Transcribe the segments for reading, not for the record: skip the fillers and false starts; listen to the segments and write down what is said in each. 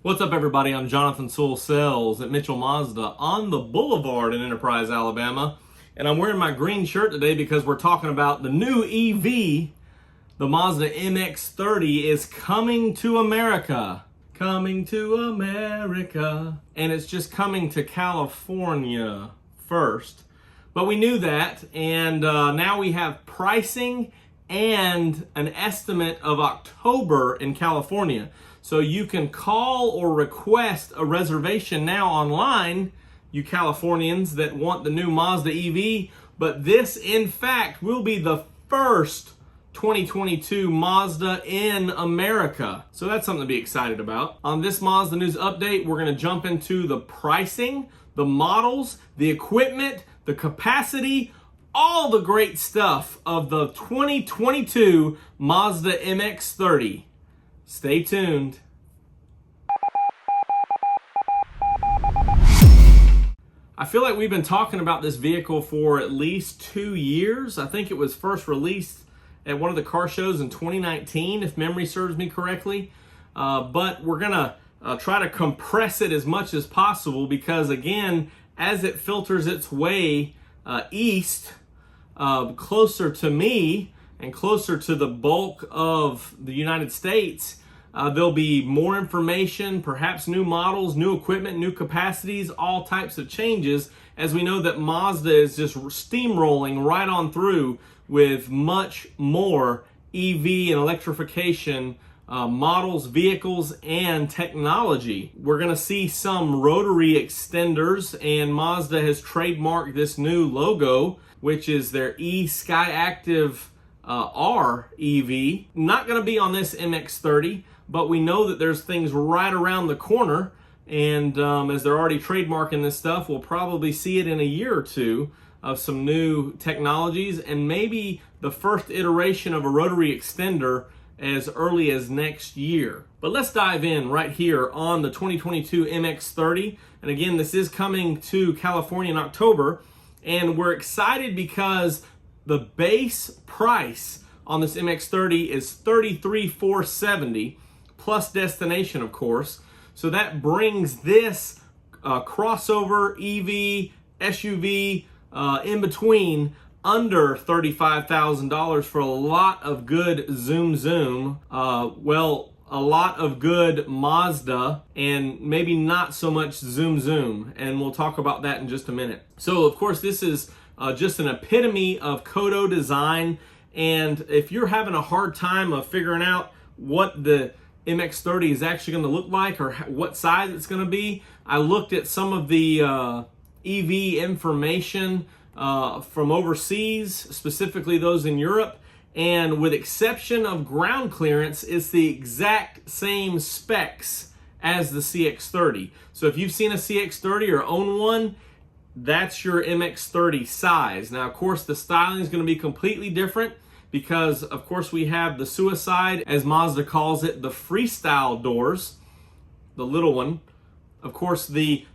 What's up, everybody? I'm Jonathan Sewell Sales at Mitchell Mazda on the Boulevard in Enterprise, Alabama. And I'm wearing my green shirt today because we're talking about the new EV. The Mazda MX-30 is coming to America. Coming to America. And it's just coming to California first. But we knew that, and now we have pricing and an estimate of October in California. So you can call or request a reservation now online, you Californians that want the new Mazda EV. But this, in fact, will be the first 2022 Mazda in America. So that's something to be excited about. On this Mazda News Update, we're going to jump into the pricing, the models, the equipment, the capacity, all the great stuff of the 2022 Mazda MX-30. Stay tuned. I feel like we've been talking about this vehicle for at least 2 years. I think it was first released at one of the car shows in 2019, if memory serves me correctly. But we're gonna try to compress it as much as possible because, again, as it filters its way east, closer to me and closer to the bulk of the United States, there'll be more information, perhaps new models, new equipment, new capacities, all types of changes, as we know that Mazda is just steamrolling right on through with much more EV and electrification models, vehicles, and technology. We're going to see some rotary extenders, and Mazda has trademarked this new logo, which is their eSkyActiv R EV. Not going to be on this MX-30, but we know that there's things right around the corner, and as they're already trademarking this stuff, we'll probably see it in a year or two of some new technologies, and maybe the first iteration of a rotary extender as early as next year. But let's dive in right here on the 2022 MX-30. And again, this is coming to California in October, and we're excited because the base price on this MX-30 is $33,470 plus destination, of course. So that brings this crossover EV, SUV, in between under $35,000 for a lot of good zoom. A lot of good Mazda and maybe not so much zoom. And we'll talk about that in just a minute. So of course this is just an epitome of Kodo design. And if you're having a hard time of figuring out what the MX-30 is actually going to look like or what size it's going to be, I looked at some of the EV information from overseas, specifically those in Europe, and with exception of ground clearance, it's the exact same specs as the CX-30. So if you've seen a CX-30 or own one, that's your MX-30 size. Now, of course, the styling is going to be completely different because, of course, we have the Suicide, as Mazda calls it, the freestyle doors, the little one. Of course, the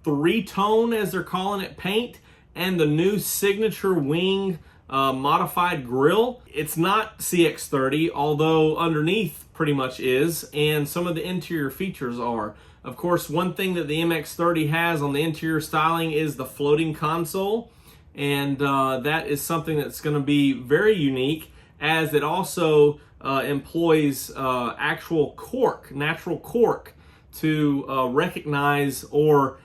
three-tone, as they're calling it, paint, and the new signature wing modified grille. It's not CX-30, although underneath pretty much is, and some of the interior features are. Of course, one thing that the MX-30 has on the interior styling is the floating console, and that is something that's going to be very unique, as it also employs actual cork, natural cork, to recognize or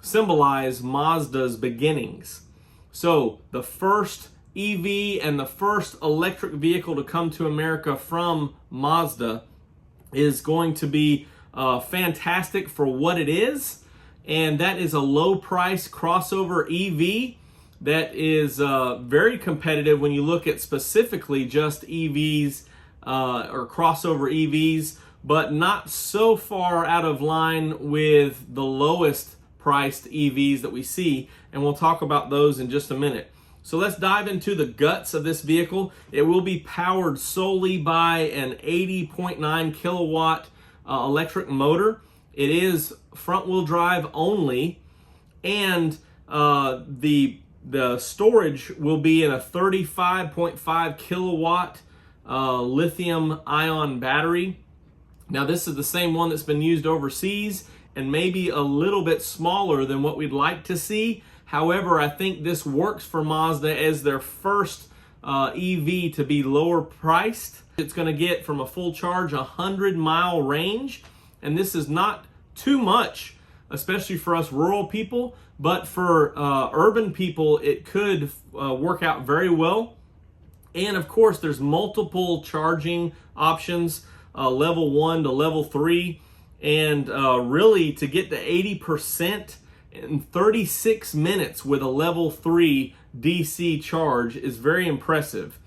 symbolize Mazda's beginnings. So the first EV and the first electric vehicle to come to America from Mazda is going to be fantastic for what it is, and that is a low price crossover EV that is very competitive when you look at specifically just EVs or crossover EVs, but not so far out of line with the lowest priced EVs that we see, and we'll talk about those in just a minute. So let's dive into the guts of this vehicle. It will be powered solely by an 80.9 kilowatt electric motor. It is front wheel drive only, and the storage will be in a 35.5 kilowatt lithium ion battery. Now this is the same one that's been used overseas and maybe a little bit smaller than what we'd like to see. However, I think this works for Mazda as their first EV to be lower priced. It's going to get from a full charge 100-mile range, and this is not too much, especially for us rural people, but for urban people it could work out very well. And of course there's multiple charging options, level 1 to level 3, and really to get to 80% in 36 minutes with a level 3 DC charge is very impressive.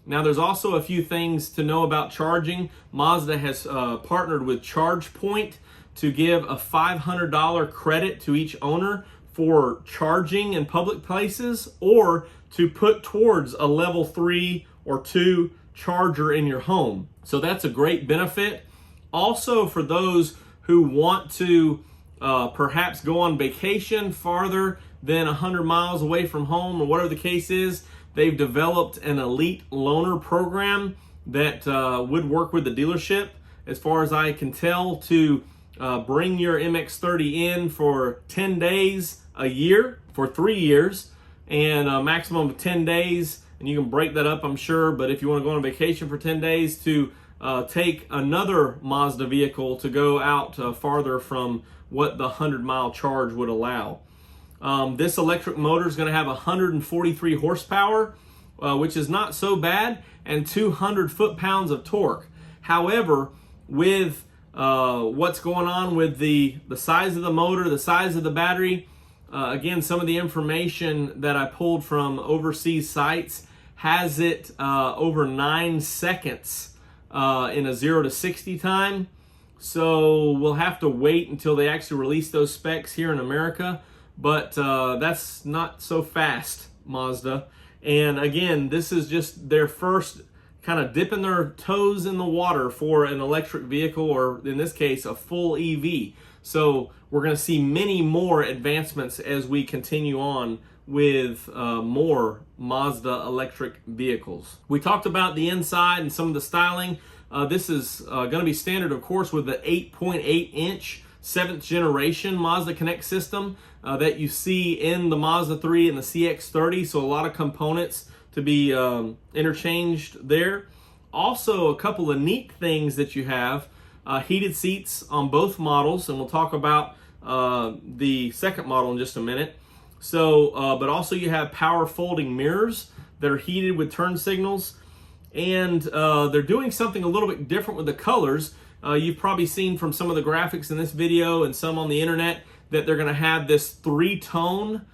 Now there's also a few things to know about charging. Mazda has partnered with ChargePoint to give a $500 credit to each owner for charging in public places, or to put towards a level 3 or 2 charger in your home. So that's a great benefit. Also, for those who want to perhaps go on vacation farther than 100 miles away from home, or whatever the case is, they've developed an elite loaner program that would work with the dealership, as far as I can tell, to bring your MX-30 in for 10 days a year for 3 years, and a maximum of 10 days, and you can break that up, I'm sure, but if you want to go on vacation for 10 days, to take another Mazda vehicle to go out farther from what the 100-mile charge would allow. This electric motor is going to have 143 horsepower, which is not so bad, and 200 foot-pounds of torque. However, with what's going on with the size of the motor, the size of the battery, again, some of the information that I pulled from overseas sites has it over 9 seconds in a 0 to 60 time. So we'll have to wait until they actually release those specs here in America. But that's not so fast, Mazda. And again, this is just their first kind of dipping their toes in the water for an electric vehicle, or in this case, a full EV. So we're going to see many more advancements as we continue on with more Mazda electric vehicles. We talked about the inside and some of the styling. This is going to be standard, of course, with the 8.8-inch 7th generation Mazda Connect system that you see in the Mazda 3 and the CX-30. So a lot of components to be interchanged there. Also, a couple of neat things that you have. Heated seats on both models, and we'll talk about the second model in just a minute. So, but also you have power folding mirrors that are heated with turn signals, and they're doing something a little bit different with the colors. You've probably seen from some of the graphics in this video and some on the internet that they're going to have this 3-tone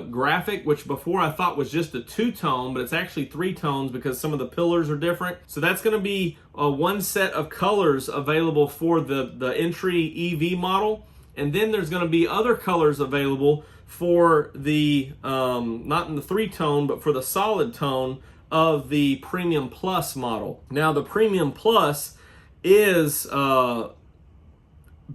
graphic, which before I thought was just a 2-tone, but it's actually 3 tones because some of the pillars are different. So that's going to be one set of colors available for the entry EV model, and then there's going to be other colors available for the not in the 3-tone, but for the solid tone of the Premium Plus model. Now the Premium Plus is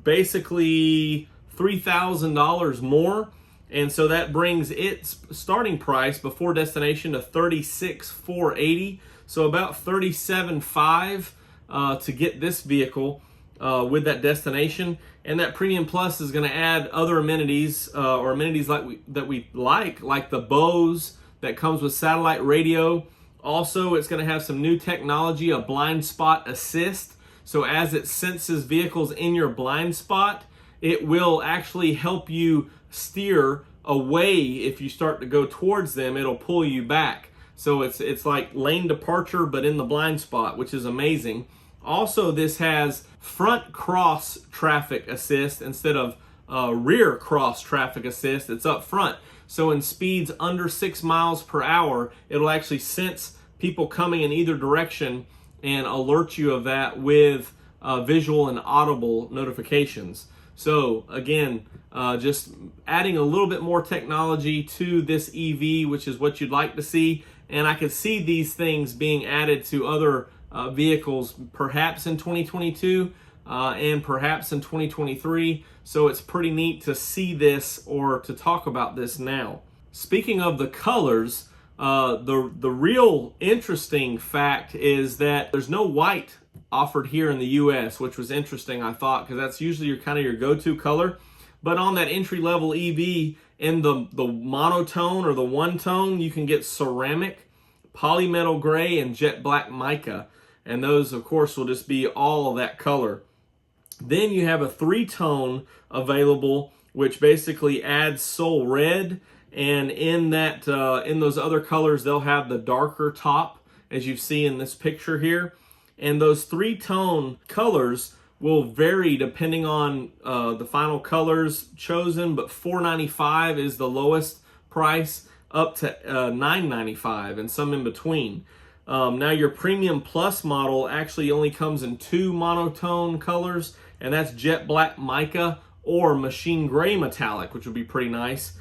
basically $3,000 more, and so that brings its starting price before destination to $36,480, so about $37,500 to get this vehicle with that destination. And that Premium Plus is going to add other amenities, or amenities that we like the Bose that comes with satellite radio. Also, it's going to have some new technology, a blind spot assist. So as it senses vehicles in your blind spot, it will actually help you steer away. If you start to go towards them, it'll pull you back. So it's like lane departure, but in the blind spot, which is amazing. Also, this has front cross traffic assist instead of rear cross traffic assist. It's up front. So in speeds under 6 miles per hour, it'll actually sense people coming in either direction and alert you of that with visual and audible notifications. So again, just adding a little bit more technology to this EV, which is what you'd like to see. And I could see these things being added to other vehicles perhaps in 2022 and perhaps in 2023. So it's pretty neat to see this or to talk about this now. Speaking of the colors, The real interesting fact is that there's no white offered here in the US, which was interesting, I thought, because that's usually your go-to color. But on that entry-level EV, in the monotone or the one-tone, you can get ceramic, polymetal gray, and jet black mica. And those, of course, will just be all that color. Then you have a three-tone available, which basically adds Soul Red. And in that, in those other colors, they'll have the darker top, as you see in this picture here. And those three-tone colors will vary depending on the final colors chosen, but $495 is the lowest price, up to $995, and some in between. Now your Premium Plus model actually only comes in two monotone colors, and that's jet black mica or machine gray metallic, which would be pretty nice.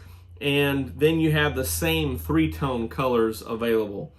And then you have the same three-tone colors available.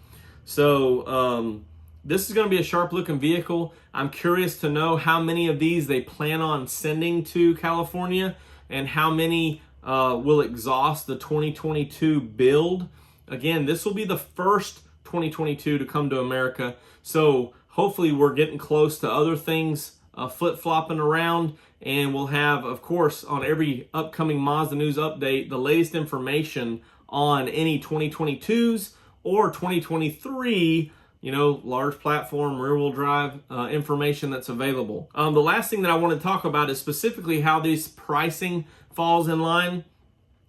So this is going to be a sharp-looking vehicle. I'm curious to know how many of these they plan on sending to California and how many will exhaust the 2022 build. Again, this will be the first 2022 to come to America, so hopefully we're getting close to other things flip-flopping around, and we'll have, of course, on every upcoming Mazda news update, the latest information on any 2022s or 2023, large platform, rear-wheel drive information that's available. The last thing that I want to talk about is specifically how this pricing falls in line.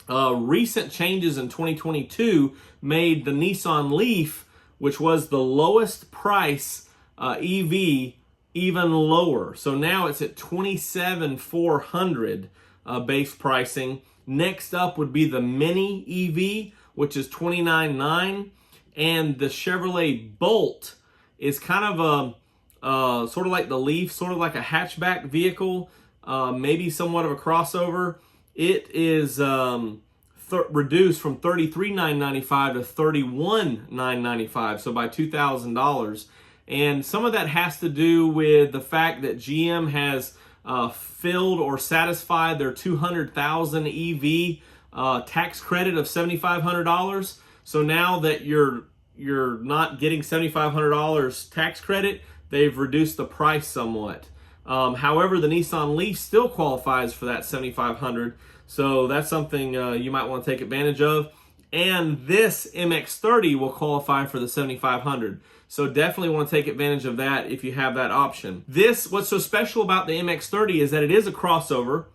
Recent changes in 2022 made the Nissan Leaf, which was the lowest price EV, even lower. So now it's at $27,400 base pricing. Next up would be the Mini EV, which is $29,900. And the Chevrolet Bolt is kind of a sort of like the Leaf, sort of like a hatchback vehicle, maybe somewhat of a crossover. It is reduced from $33,995 to $31,995, so by $2,000. And some of that has to do with the fact that GM has filled or satisfied their $200,000 EV tax credit of $7,500. So now that you're not getting $7,500 tax credit, they've reduced the price somewhat. However, the Nissan Leaf still qualifies for that $7,500, so that's something you might want to take advantage of. And this MX-30 will qualify for the $7,500. So definitely want to take advantage of that if you have that option. What's so special about the MX-30 is that it is a crossover,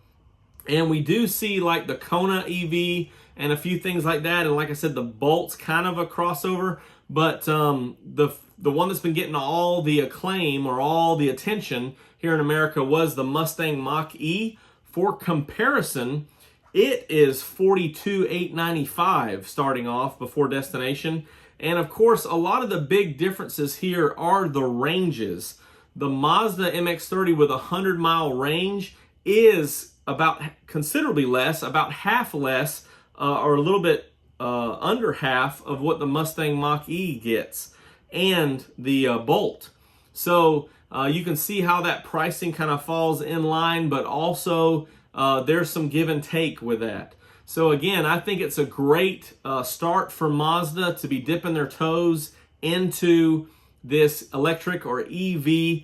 and we do see like the Kona EV and a few things like that. And like I said, the Bolt's kind of a crossover, but the one that's been getting all the acclaim or all the attention here in America was the Mustang Mach-E. For comparison, it is $42,895 starting off before destination. And of course, a lot of the big differences here are the ranges. The Mazda MX-30 with a 100-mile range is about considerably less, about half less, or a little bit under half of what the Mustang Mach-E gets, and the Bolt. So you can see how that pricing kind of falls in line, but also there's some give and take with that. So again, I think it's a great start for Mazda to be dipping their toes into this electric or EV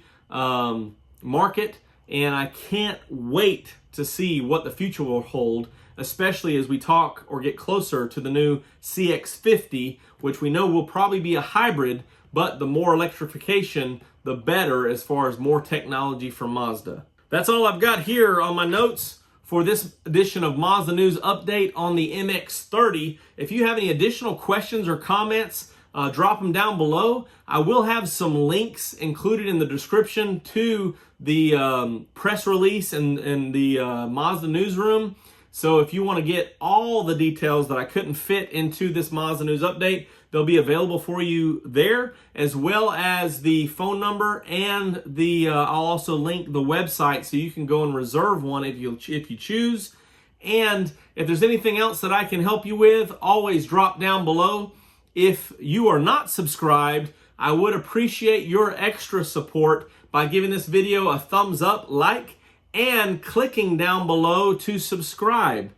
market, and I can't wait to see what the future will hold, especially as we talk or get closer to the new CX-50, which we know will probably be a hybrid, but the more electrification, the better as far as more technology from Mazda. That's all I've got here on my notes for this edition of Mazda News Update on the MX-30. If you have any additional questions or comments, drop them down below. I will have some links included in the description to the press release and the Mazda newsroom. So if you want to get all the details that I couldn't fit into this Mazda News Update, they'll be available for you there, as well as the phone number, and I'll also link the website so you can go and reserve one if you choose. And if there's anything else that I can help you with, always drop down below. If you are not subscribed, I would appreciate your extra support by giving this video a thumbs up, like, and clicking down below to subscribe.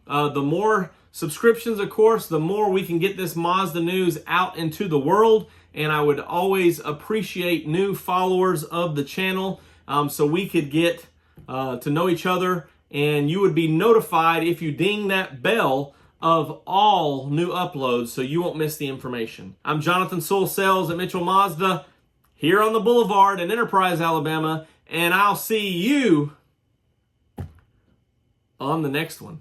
The more Subscriptions, of course, the more we can get this Mazda news out into the world, and I would always appreciate new followers of the channel so we could get to know each other, and you would be notified if you ding that bell of all new uploads so you won't miss the information. I'm Jonathan Sewell, sales at Mitchell Mazda here on the Boulevard in Enterprise, Alabama, and I'll see you on the next one.